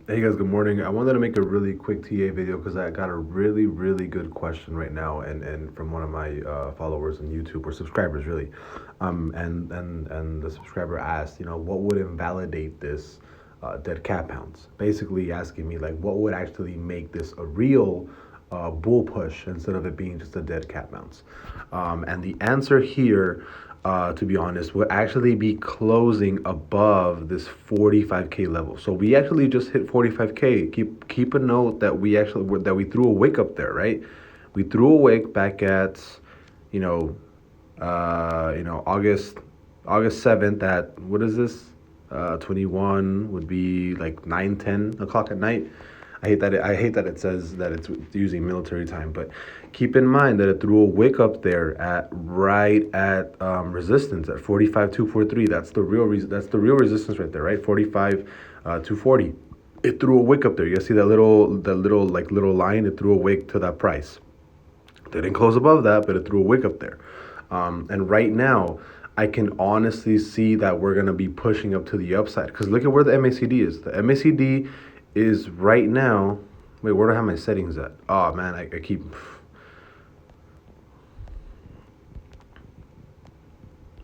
Hey guys, good morning. I wanted to make a really quick TA video because I got a really good question right now, and from one of my followers on YouTube or subscribers really, and the subscriber asked, what would invalidate this dead cat pounds? Basically asking me like, what would actually make this a real bull push instead of it being just a dead cat bounce? And the answer here, to be honest, would actually be closing above this 45K level. So we actually just hit 45K. Keep a note that we threw a wick up there, right? We threw a wick back at, you know, August 7th at what is this? 21 would be like 9, 10 o'clock at night. I hate that it says that it's using military time, but keep in mind that it threw a wick up there at right at resistance at 45,243. That's the real reason. That's the real resistance right there, right? 45 240. It threw a wick up there. You see that little line. It threw a wick to that price. Didn't close above that, but it threw a wick up there. And right now, I can honestly see that we're going to be pushing up to the upside. Because look at where the MACD is. The MACD is right now. Wait, where do I have my settings at? Oh, man, I keep.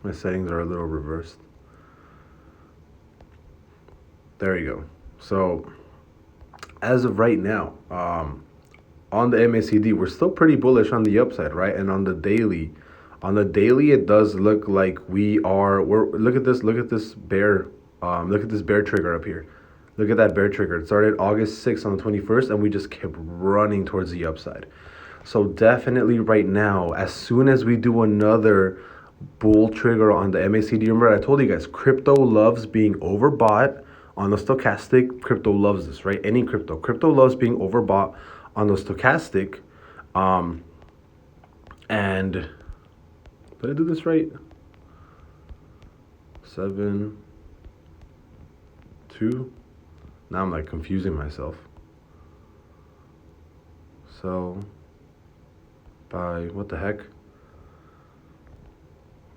My settings are a little reversed. There you go. So, as of right now, on the MACD, we're still pretty bullish on the upside, right? And on the daily, it does look like we're look at this bear, look at this bear trigger up here. Look at that bear trigger. It started August 6th on the 21st, and we just kept running towards the upside. So definitely right now, as soon as we do another bull trigger on the MACD, remember I told you guys, crypto loves being overbought on the stochastic. Crypto loves this, right? Any crypto loves being overbought on the stochastic. And did I do this right? 7 2. Now I'm like confusing myself. So by what the heck?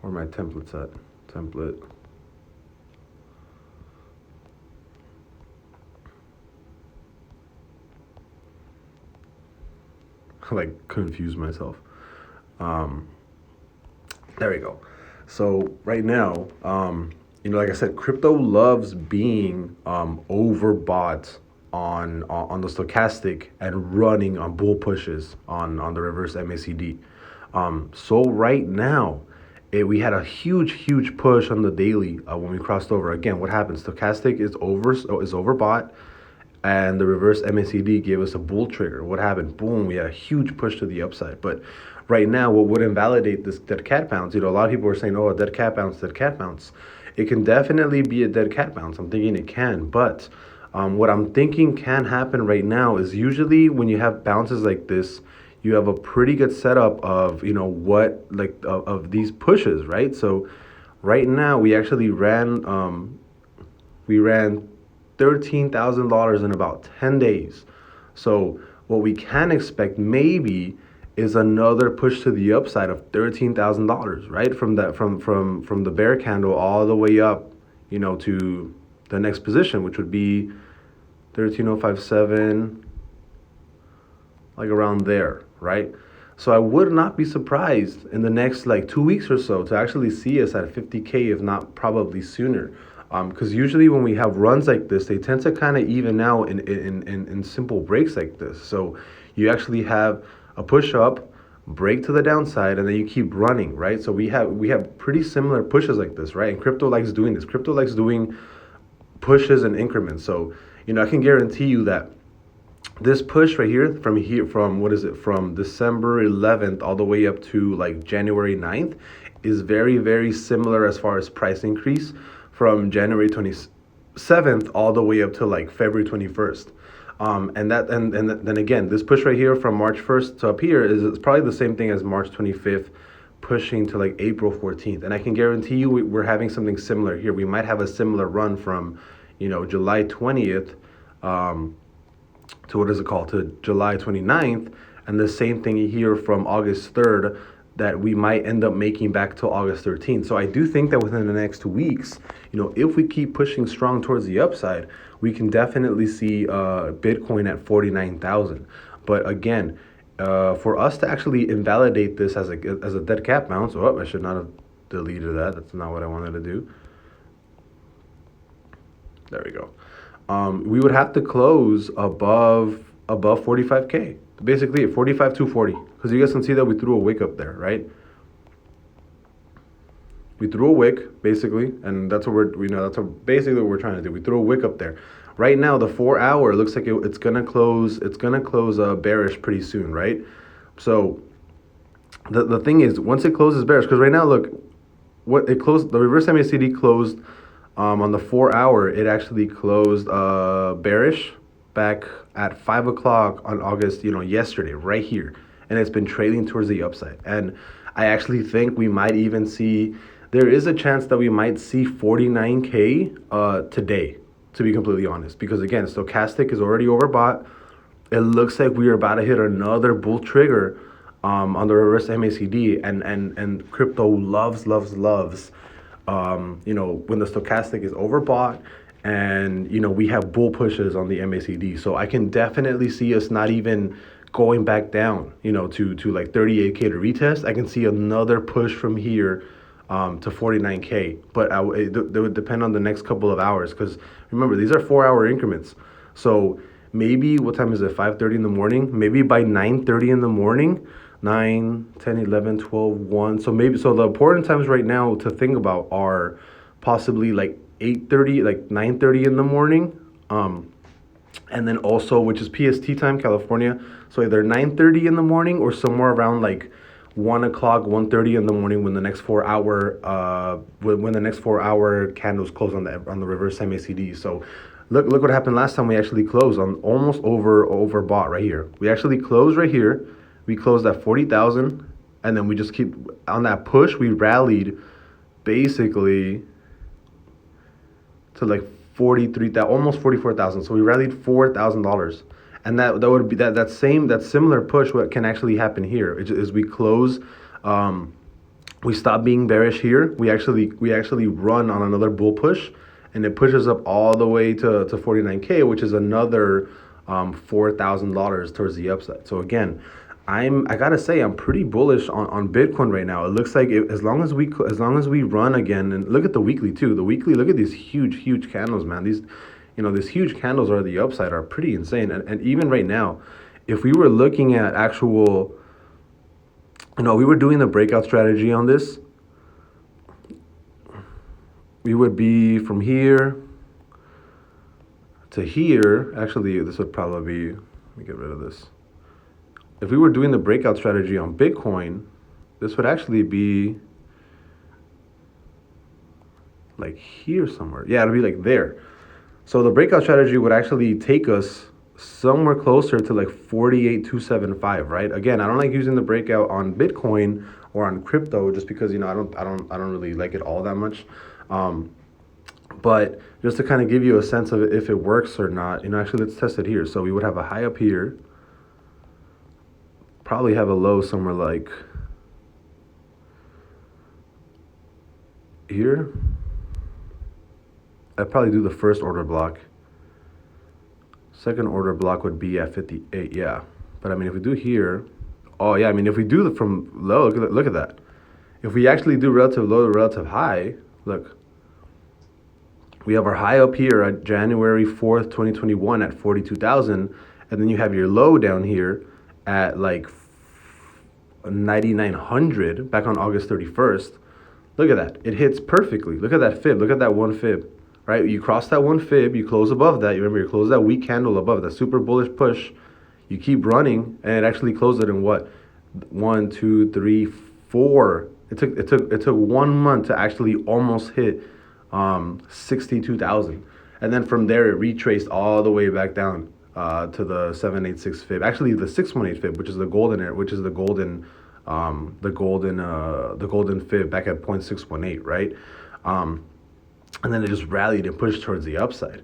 Where are my templates at? Template. I like confuse myself. Um, there we go. So right now, like I said, crypto loves being overbought on the stochastic and running on bull pushes on the reverse MACD. So right now, we had a huge push on the daily when we crossed over. Again, what happens? Stochastic is overbought, and the reverse MACD gave us a bull trigger. What happened? Boom, we had a huge push to the upside. But right now, what would invalidate this dead cat bounce? A lot of people are saying, oh, a dead cat bounce, dead cat bounce. It can definitely be a dead cat bounce. I'm thinking it can. But what I'm thinking can happen right now is usually when you have bounces like this, you have a pretty good setup of, of these pushes, right? So right now, we ran $13,000 in about 10 days. So what we can expect maybe is another push to the upside of $13,000, right? From the bear candle all the way up, to the next position, which would be 13057, like around there, right? So I would not be surprised in the next like 2 weeks or so to actually see us at 50K, if not probably sooner. Because usually when we have runs like this, they tend to kind of even out in simple breaks like this. So you actually have a push up, break to the downside, and then you keep running, right? So we have pretty similar pushes like this, right? And crypto likes doing this. Crypto likes doing pushes and increments. So I can guarantee you that this push right here from what is it, from December 11th all the way up to like January 9th, is very similar as far as price increase from January 27th all the way up to like February 21st. And then again, this push right here from March 1st to up here is probably the same thing as March 25th pushing to like April 14th. And I can guarantee you we're having something similar here. We might have a similar run from July 20th to what is it called, to July 29th, and the same thing here from August 3rd that we might end up making back till August 13th. So I do think that within the next 2 weeks, if we keep pushing strong towards the upside, we can definitely see Bitcoin at 49,000. But again, for us to actually invalidate this as a dead cat bounce, I should not have deleted that. That's not what I wanted to do. There we go. We would have to close above 45K, basically at 45,240, because you guys can see that we threw a wick up there, right? We threw a wick basically, and that's what basically what we're trying to do. We threw a wick up there. Right now, the 4 hour looks like it's gonna close. It's gonna close bearish pretty soon, right? So the thing is, once it closes bearish, because right now, look, what it closed. The reverse MACD closed on the 4 hour. It actually closed bearish back at 5 o'clock on August. Yesterday, right here, and it's been trading towards the upside. And I actually think we might even see. There is a chance that we might see 49K today, to be completely honest, because again, stochastic is already overbought. It looks like we are about to hit another bull trigger on the reverse MACD, and crypto loves when the stochastic is overbought, and we have bull pushes on the MACD. So I can definitely see us not even going back down to like 38K to retest. I can see another push from here to 49K, but it would depend on the next couple of hours, because remember, these are 4 hour increments. So maybe, what time is it, 5:30 in the morning, maybe by 9:30 in the morning, 9, 10, 11, 12, 1. So the important times right now to think about are possibly like 8:30, like 9:30 in the morning, and then also, which is PST time, California. So either 9:30 in the morning or somewhere around like 1 o'clock, 1:30 in the morning, when the next 4 hour when the next 4 hour candles close on the reverse MACD. So look what happened last time. We actually closed on almost overbought right here. We actually closed right here. We closed at 40,000, and then we just keep on that push. We rallied basically to like 43,000, almost 44,000. So we rallied $4,000, and that would be that similar push. What can actually happen here is we close. We stop being bearish here. We actually run on another bull push, and it pushes up all the way to 49K, which is another $4,000 towards the upside. So again, I gotta say, I'm pretty bullish on Bitcoin right now. It looks like as long as we run again, and look at the weekly too. The weekly, look at these huge candles, man. These huge candles are the upside, are pretty insane. And even right now, if we were looking at actual, we were doing the breakout strategy on this, we would be from here to here. Actually, this would probably be, let me get rid of this. If we were doing the breakout strategy on Bitcoin, this would actually be like here somewhere. Yeah, it'll be like there. So the breakout strategy would actually take us somewhere closer to like 48,275, right? Again, I don't like using the breakout on Bitcoin or on crypto, just because I don't really like it all that much. But just to kind of give you a sense of if it works or not, actually, let's test it here. So we would have a high up here, probably have a low somewhere like here. I'd probably do the first order block. Second order block would be at 58, yeah. But I mean, if we do here, oh yeah, I mean, if we do from low, look at that. If we actually do relative low to relative high, look. We have our high up here at January 4th, 2021 at 42,000, and then you have your low down here at like 9,900 back on August 31st. Look at that. It hits perfectly. Look at that fib. Look at that one fib, right? You cross that one fib, you close above that. You remember, you close that weak candle above, that super bullish push. You keep running, and it actually closed it in what? 1, 2, 3, 4. It took 1 month to actually almost hit 62,000. And then from there, it retraced all the way back down to the 786 fib. Actually, the 618 fib, which is the golden fib back at 0.618, right? And then it just rallied and pushed towards the upside.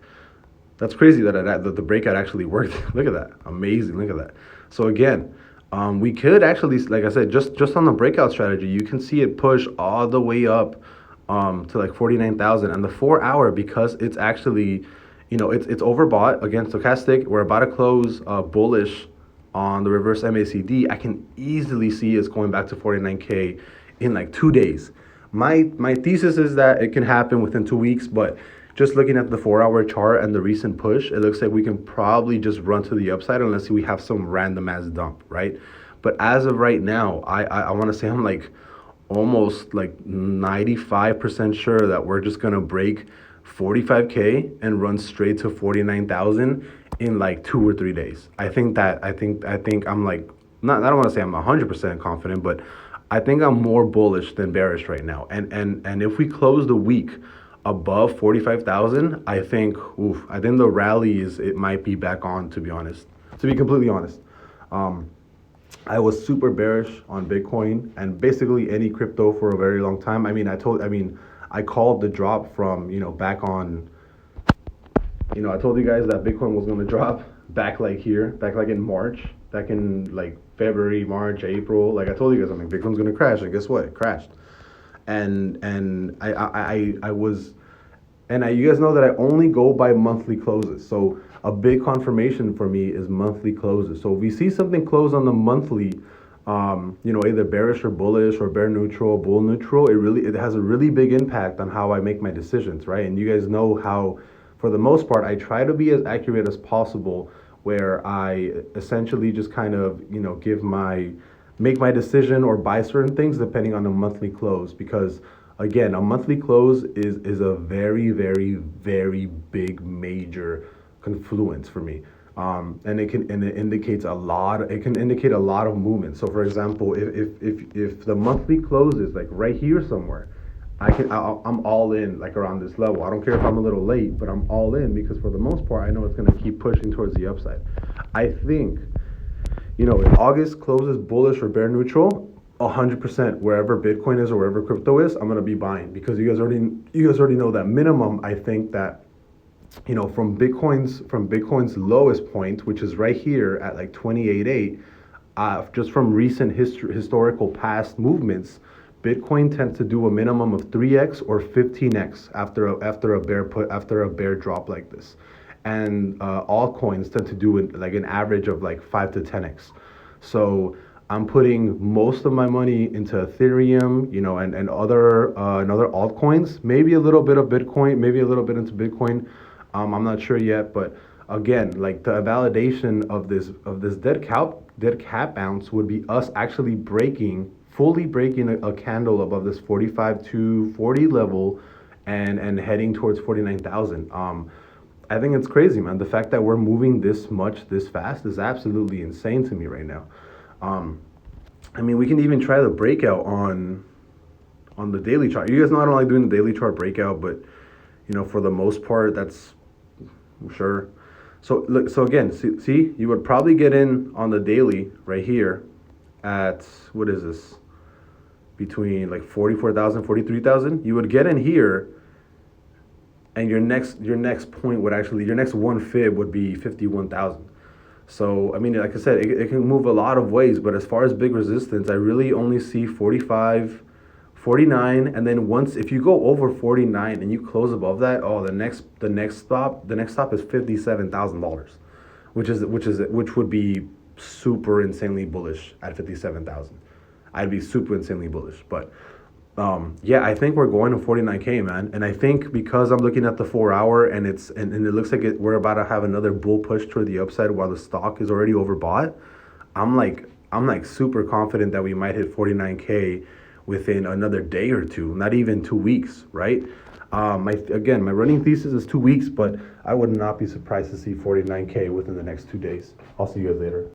That's crazy that the breakout actually worked. Look at that. Amazing. Look at that. So again, We could actually, like I said, just on the breakout strategy, you can see it push all the way up to like 49,000. And the 4 hour, because it's actually, it's overbought against stochastic. We're about to close bullish on the reverse MACD. I can easily see it's going back to 49K in like 2 days. My thesis is that it can happen within 2 weeks, but just looking at the 4 hour chart and the recent push, it looks like we can probably just run to the upside unless we have some random ass dump, right? But as of right now, I want to say I'm like almost like 95% sure that we're just gonna break 45K and run straight to 49,000 in like 2 or 3 days. I think I'm like, not, I don't want to say I'm 100% confident, but I think I'm more bullish than bearish right now. And if we close the week above 45,000, I think the rally is, it might be back on, to be honest. To be completely honest. Um I was super bearish on Bitcoin and basically any crypto for a very long time. I called the drop from, back on, I told you guys that Bitcoin was going to drop back like here, back like in March, back in like February, March, April. Like I told you guys, I'm like, Bitcoin's going to crash. And guess what? It crashed. And I was, you guys know that I only go by monthly closes. So a big confirmation for me is monthly closes. So if we see something close on the monthly, either bearish or bullish or bear neutral, bull neutral, it has a really big impact on how I make my decisions, right? And you guys know how, for the most part, I try to be as accurate as possible, where I essentially just kind of, make my decision or buy certain things depending on the monthly close, because again, a monthly close is a very, very, very big major confluence for me. And it indicates a lot. It can indicate a lot of movement. So, for example, if the monthly close is like right here somewhere, I'm all in like around this level. I don't care if I'm a little late, but I'm all in because for the most part, I know it's going to keep pushing towards the upside. I think, if August closes bullish or bear neutral, 100% wherever Bitcoin is or wherever crypto is, I'm gonna be buying, because you guys already know that minimum. I think that, from Bitcoin's lowest point, which is right here at like 28.8, just from recent historical past movements, Bitcoin tends to do a minimum of 3x or 15x after a bear drop like this, and altcoins tend to do like an average of like 5 to 10x. So I'm putting most of my money into Ethereum, and other altcoins, maybe a little bit of Bitcoin, maybe a little bit into Bitcoin. I'm not sure yet, but again, like the validation of this dead cat bounce would be us actually fully breaking a candle above this 45 to 40 level, and heading towards 49,000. I think it's crazy, man. The fact that we're moving this much this fast is absolutely insane to me right now. Um, we can even try the breakout on the daily chart. You guys know I don't like doing the daily chart breakout, but for the most part, that's sure. So look, so again, see, you would probably get in on the daily right here at, what is this? Between like 44,000, 43,000. You would get in here, and your next point would actually, your next one fib would be 51,000. So like I said, it can move a lot of ways, but as far as big resistance, I really only see 45, 49, and then once, if you go over 49 and you close above that, oh, the next stop is $57,000, which would be super insanely bullish at 57,000. I'd be super insanely bullish, but yeah, I think we're going to 49K, man. And I think because I'm looking at the 4 hour, and it looks like we're about to have another bull push toward the upside while the stock is already overbought. I'm like super confident that we might hit 49K within another day or two, not even 2 weeks, right? My running thesis is 2 weeks, but I would not be surprised to see 49K within the next 2 days. I'll see you guys later.